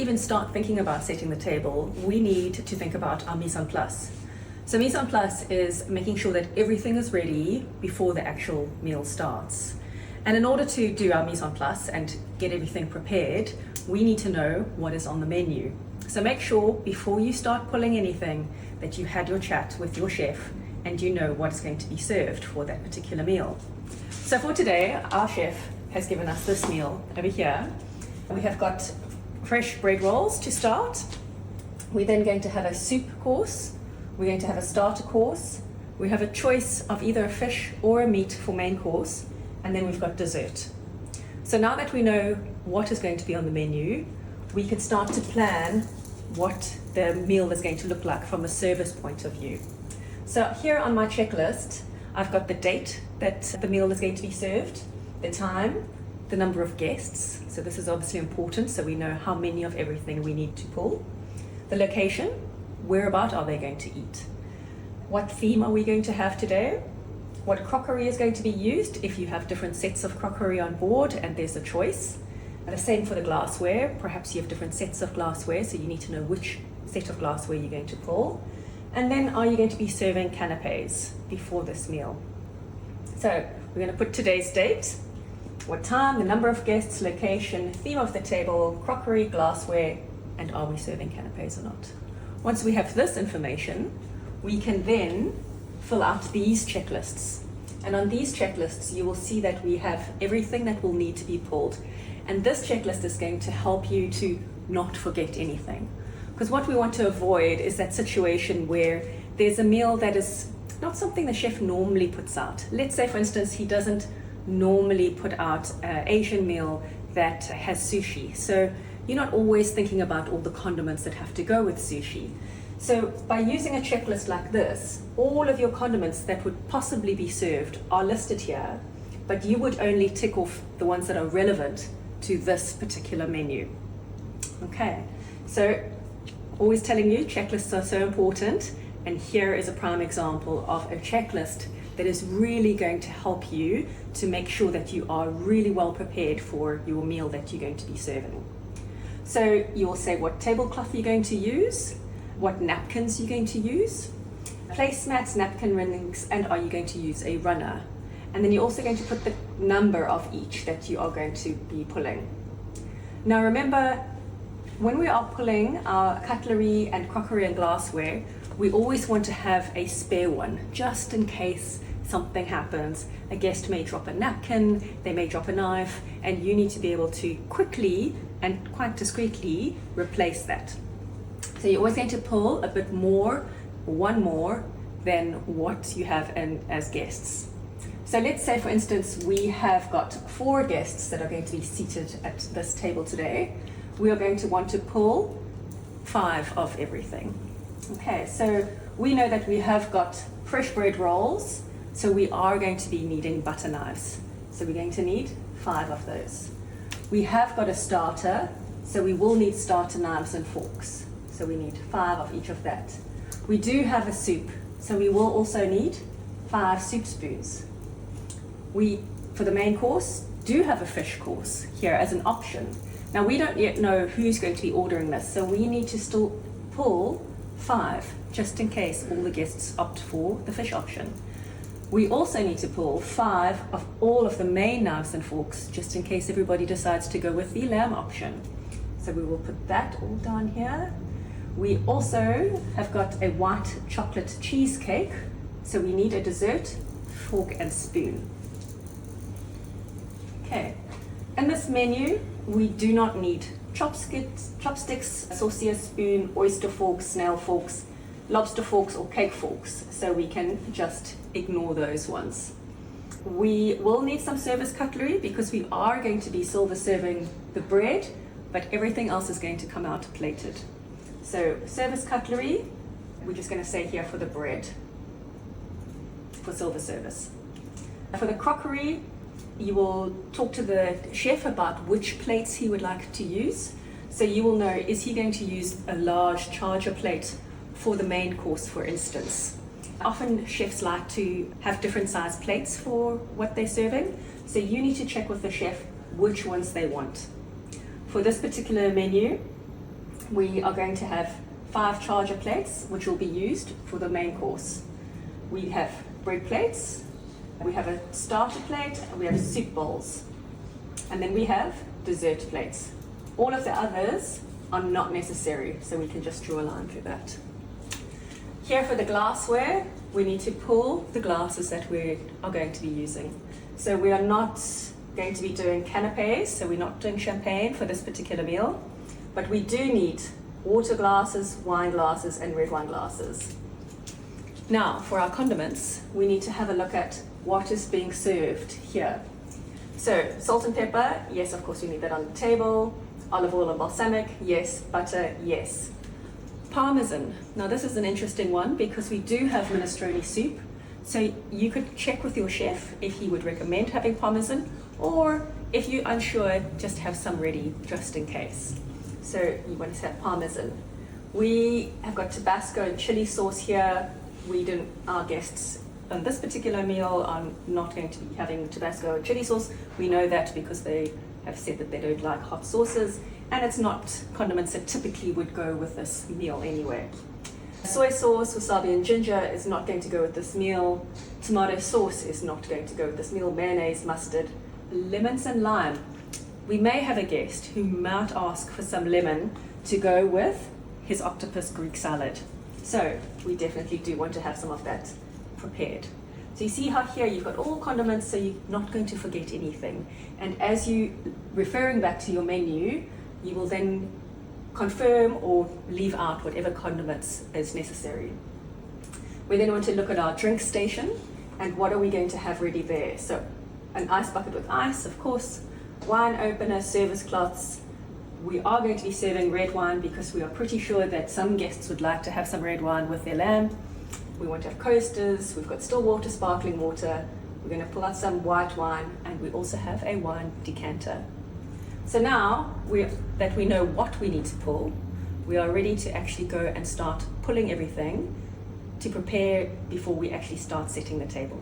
even start thinking about setting the table, we need to think about our mise en place. So mise en place is making sure that everything is ready before the actual meal starts. And in order to do our mise en place and get everything prepared, we need to know what is on the menu. So make sure before you start pulling anything that you had your chat with your chef and you know what's going to be served for that particular meal. So for today, our chef has given us this meal over here. We have got fresh bread rolls to start. We're then going to have a soup course. We're going to have a starter course. We have a choice of either a fish or a meat for main course. And then we've got dessert. So now that we know what is going to be on the menu, we can start to plan what the meal is going to look like from a service point of view. So here on my checklist, I've got the date that the meal is going to be served, the time, the number of guests. So this is obviously important, so we know how many of everything we need to pull. The location, whereabout are they going to eat? What theme are we going to have today? What crockery is going to be used if you have different sets of crockery on board and there's a choice. And the same for the glassware. Perhaps you have different sets of glassware, so you need to know which set of glassware you're going to pull. And then are you going to be serving canapes before this meal? So we're going to put today's date, what time, the number of guests, location, theme of the table, crockery, glassware, and are we serving canapes or not? Once we have this information, we can then fill out these checklists. And on these checklists, you will see that we have everything that will need to be pulled. And this checklist is going to help you to not forget anything. Because what we want to avoid is that situation where there's a meal that is not something the chef normally puts out. Let's say, for instance, he doesn't normally put out an Asian meal that has sushi. So you're not always thinking about all the condiments that have to go with sushi. So by using a checklist like this, all of your condiments that would possibly be served are listed here, but you would only tick off the ones that are relevant to this particular menu. Okay, so always telling you checklists are so important, and here is a prime example of a checklist that is really going to help you to make sure that you are really well prepared for your meal that you're going to be serving. So you will say what tablecloth you're going to use, what napkins you're going to use, placemats, napkin rings, and are you going to use a runner? And then you're also going to put the number of each that you are going to be pulling. Now remember, when we are pulling our cutlery and crockery and glassware, we always want to have a spare one, just in case something happens. A guest may drop a napkin, they may drop a knife, and you need to be able to quickly and quite discreetly replace that. So you're always going to pull a bit more, one more, than what you have as guests. So let's say, for instance, we have got 4 guests that are going to be seated at this table today. We are going to want to pull 5 of everything. Okay, so we know that we have got fresh bread rolls, so we are going to be needing butter knives. So we're going to need 5 of those. We have got a starter, so we will need starter knives and forks. So we need 5 of each of that. We do have a soup, so we will also need 5 soup spoons. We, for the main course, do have a fish course here as an option. Now we don't yet know who's going to be ordering this, so we need to still pull 5, just in case all the guests opt for the fish option. We also need to pull 5 of all of the main knives and forks, just in case everybody decides to go with the lamb option. So we will put that all down here. We also have got a white chocolate cheesecake, so we need a dessert, fork and spoon. Okay, in this menu, we do not need chopsticks, saucier spoon, oyster forks, snail forks, lobster forks or cake forks, so we can just ignore those ones. We will need some service cutlery because we are going to be silver serving the bread, but everything else is going to come out plated. So service cutlery, we're just going to say here for the bread, for silver service. For the crockery, you will talk to the chef about which plates he would like to use. So you will know, is he going to use a large charger plate for the main course, for instance? Often chefs like to have different size plates for what they're serving. So you need to check with the chef which ones they want. For this particular menu, we are going to have 5 charger plates, which will be used for the main course. We have bread plates, we have a starter plate, and we have soup bowls. And then we have dessert plates. All of the others are not necessary, so we can just draw a line through that. Here for the glassware, we need to pull the glasses that we are going to be using. So we are not going to be doing canapes, so we're not doing champagne for this particular meal, but we do need water glasses, wine glasses, and red wine glasses. Now, for our condiments, we need to have a look at what is being served here. So, salt and pepper, yes, of course you need that on the table. Olive oil and balsamic, yes. Butter, yes. Parmesan. Now this is an interesting one because we do have minestrone soup. So you could check with your chef if he would recommend having parmesan, or if you're unsure, just have some ready just in case. So you want to have parmesan. We have got Tabasco and chili sauce here. Our guests on this particular meal are not going to be having Tabasco and chili sauce. We know that because they have said that they don't like hot sauces, and it's not condiments that typically would go with this meal anyway. Soy sauce, wasabi and ginger is not going to go with this meal. Tomato sauce is not going to go with this meal. Mayonnaise, mustard, lemons and lime. We may have a guest who might ask for some lemon to go with his octopus Greek salad. So we definitely do want to have some of that prepared. So you see how here you've got all condiments, so you're not going to forget anything. And as you referring back to your menu, you will then confirm or leave out whatever condiments is necessary. We then want to look at our drink station and what are we going to have ready there. So an ice bucket with ice, of course, wine opener, service cloths. We are going to be serving red wine because we are pretty sure that some guests would like to have some red wine with their lamb. We want to have coasters, we've got still water, sparkling water, we're going to pull out some white wine, and we also have a wine decanter. So now that we know what we need to pull, we are ready to actually go and start pulling everything to prepare before we actually start setting the table.